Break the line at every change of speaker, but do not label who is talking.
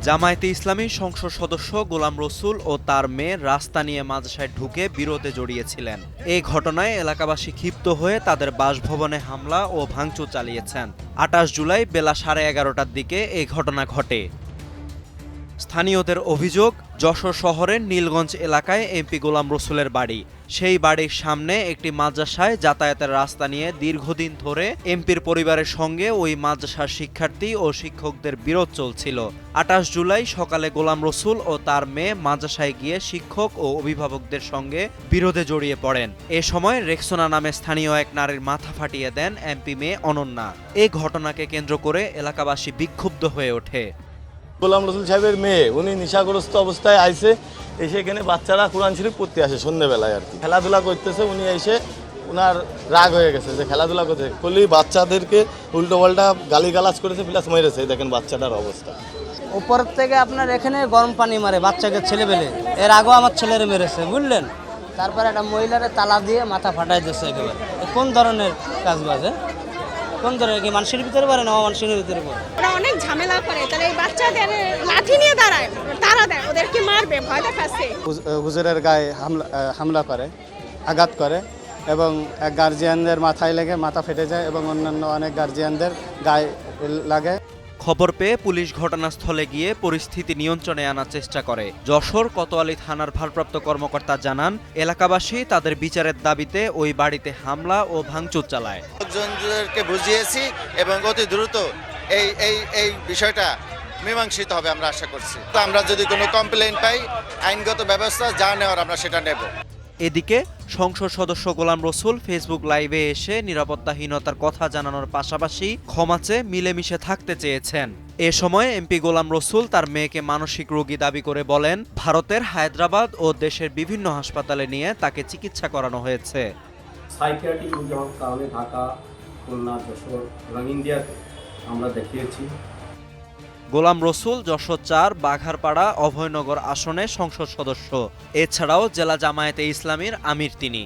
জামায়াতে ইসলামী সংসদ সদস্য গোলাম রসুল ও তার মেয়ে রাস্তা নিয়ে মাদ্রাসায় ঢুকে বিরোধে জড়িয়েছিলেন। এই ঘটনায় এলাকাবাসী ক্ষিপ্ত হয়ে তাদের বাসভবনে হামলা ও ভাঙচুর চালিয়েছেন। ২৮ জুলাই বেলা 11:30টার দিকে এই ঘটনা ঘটে। স্থানীয়দের অভিযোগ, যশোর শহরের নীলগঞ্জ এলাকায় এমপি গোলাম রসুলের বাড়ি। সেই বাড়ির সামনে একটি মাদ্রাসায় যাতায়াতের রাস্তা নিয়ে দীর্ঘদিন ধরে এমপির পরিবারের সঙ্গে ওই মাদ্রাসার শিক্ষার্থী ও শিক্ষকদের বিরোধ চলছিল। ২৮ জুলাই সকালে গোলাম রসুল ও তার মেয়ে মাদ্রাসায় গিয়ে শিক্ষক ও অভিভাবকদের সঙ্গে বিরোধে জড়িয়ে পড়েন। এ সময় রেক্সোনা নামে স্থানীয় এক নারীর মাথা ফাটিয়ে দেন এমপি মেয়ে অনন্যা। এই ঘটনাকে কেন্দ্র করে এলাকাবাসী বিক্ষুব্ধ হয়ে ওঠে।
গোলাম রসুল সাহেবের মেয়ে উনি নেশাগ্রস্ত অবস্থায় আইছে, এসে এখানে বাচ্চারা কোরআন শরীফ পড়তে আসে সন্ধ্যেবেলায় আর কি, খেলাধুলা করতেছে। উনি এসে ওনার রাগ হয়ে গেছে যে খেলাধুলা করতে করলেই বাচ্চাদেরকে উল্টো পাল্টা গালিগালাজ করেছে, প্লাস মেরেছে। দেখেন বাচ্চাটার অবস্থা।
উপর থেকে আপনার এখানে গরম পানি মারে বাচ্চাকে, ছেলেবেলে এর আগেও আমার ছেলেরে মেরেছে, বুঝলেন। তারপরে একটা মহিলারে তালা দিয়ে মাথা ফাটাই দিচ্ছে একেবারে। কোন ধরনের কাজ বাজে, কোন ধরনের, কি মানুষের ভিতরে পারে না মানুষের ভিতরে পারে?
ওরা অনেক ঝামেলা করে, তাহলে এই বাচ্চাদের লাঠি নিয়ে দাঁড়ায়, তারা দেয় ওদেরকে মারবে, ভয় দেখাচ্ছে।
হুজুরের গায়ে হামলা করে, আঘাত করে এবং এক গার্জিয়ানদের মাথায় লেগে মাথা ফেটে যায় এবং অন্যান্য অনেক গার্জিয়ানদের গায়ে লাগে।
খবর পেয়ে পুলিশ ঘটনাস্থলে গিয়ে পরিস্থিতি নিয়ন্ত্রণে আনার চেষ্টা করে। যশোর কোতোয়ালি থানার ভারপ্রাপ্ত কর্মকর্তা জানান, এলাকাবাসী তাদের বিচারের দাবিতে ওই বাড়িতে হামলা ও ভাঙচুর চালায়।
লোকজনদেরকে বুঝিয়েছি এবং অতি দ্রুত এই বিষয়টা মীমাংসিত হবে আমরা আশা করছি। আমরা যদি কোনো কমপ্লেইন পাই, আইনগত ব্যবস্থা যা নেওয়ার আমরা সেটা নেব।
এদিকে সংসদ সদস্য গোলাম রসুল ফেসবুক লাইভে এসে নিরাপত্তাহীনতার কথা জানানোর পাশাপাশি ক্ষমা চেয়ে মিলেমিশে থাকতে চেয়েছেন। এ সময় এমপি গোলাম রসুল তার মেয়েকে মানসিক রোগী দাবি করে বলেন, ভারতের হায়দ্রাবাদ ও দেশের বিভিন্ন হাসপাতালে নিয়ে তাকে চিকিৎসা করানো হয়েছে।
সাইকিয়াট্রিক রোগের কারণে ঢাকা, খুলনা, যশোর এবং ইন্ডিয়াতে আমরা দেখিয়েছি।
গোলাম রসুল যশোর ৪ বাঘারপাড়া অভয়নগর আসনে সংসদ সদস্য। এছাড়াও জেলা জামায়াতে ইসলামীর আমির তিনি।